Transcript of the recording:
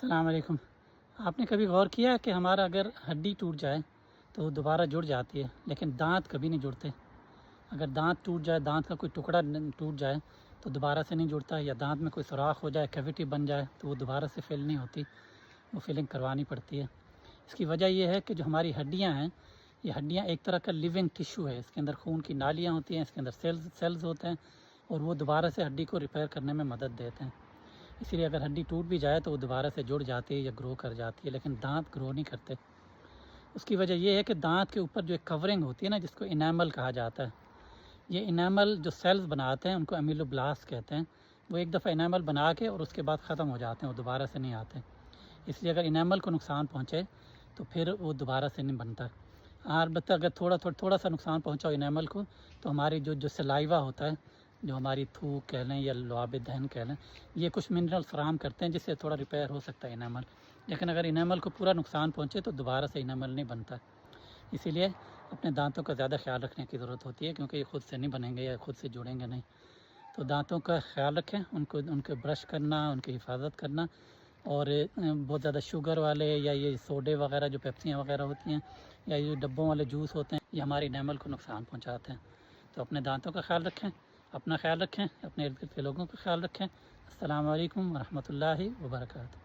السلام علیکم۔ آپ نے کبھی غور کیا کہ ہمارا اگر ہڈی ٹوٹ جائے تو وہ دوبارہ جڑ جاتی ہے، لیکن دانت کبھی نہیں جڑتے؟ اگر دانت ٹوٹ جائے، دانت کا کوئی ٹکڑا ٹوٹ جائے تو دوبارہ سے نہیں جڑتا، یا دانت میں کوئی سوراخ ہو جائے، کیویٹی بن جائے تو وہ دوبارہ سے فل نہیں ہوتی، وہ فلنگ کروانی پڑتی ہے۔ اس کی وجہ یہ ہے کہ جو ہماری ہڈیاں ہیں، یہ ہڈیاں ایک طرح کا لیونگ ٹیشو ہے، اس کے اندر خون کی نالیاں ہوتی ہیں، اس کے اندر سیلز ہوتے ہیں، اور وہ دوبارہ سے ہڈی کو ریپیئر کرنے میں مدد دیتے ہیں۔ اسی لیے اگر ہڈی ٹوٹ بھی جائے تو وہ دوبارہ سے جڑ جاتی ہے یا گرو کر جاتی ہے، لیکن دانت گرو نہیں کرتے۔ اس کی وجہ یہ ہے کہ دانت کے اوپر جو ایک کورنگ ہوتی ہے نا، جس کو انیمل کہا جاتا ہے، یہ انیمل جو سیلز بناتے ہیں ان کو امیلوبلاسٹ کہتے ہیں، وہ ایک دفعہ انیمل بنا کے اور اس کے بعد ختم ہو جاتے ہیں، وہ دوبارہ سے نہیں آتے۔ اس لیے اگر انیمل کو نقصان پہنچے تو پھر وہ دوبارہ سے نہیں بنتا۔ البتہ اگر تھوڑا سا نقصان پہنچا ہو انیمل کو، تو ہماری جو سلائیوا ہوتا ہے، جو ہماری تھوک کہہ لیں یا لعاب دہن کہہ لیں، یہ کچھ منرل فراہم کرتے ہیں جس سے تھوڑا ریپیئر ہو سکتا ہے انیمل، لیکن اگر انیمل کو پورا نقصان پہنچے تو دوبارہ سے انیمل نہیں بنتا۔ اسی لیے اپنے دانتوں کا زیادہ خیال رکھنے کی ضرورت ہوتی ہے، کیونکہ یہ خود سے نہیں بنیں گے یا خود سے جڑیں گے نہیں۔ تو دانتوں کا خیال رکھیں، ان کو برش کرنا، ان کی حفاظت کرنا، اور بہت زیادہ شوگر والے یا یہ سوڈے وغیرہ جو پیپسیاں وغیرہ ہوتی ہیں، یا یہ ڈبوں والے جوس ہوتے ہیں، یہ ہماری انیمل کو نقصان پہنچاتے ہیں۔ تو اپنے دانتوں کا خیال رکھیں، اپنا خیال رکھیں، اپنے ارد گرد کے لوگوں کا خیال رکھیں۔ السلام علیکم ورحمۃ اللہ وبرکاتہ۔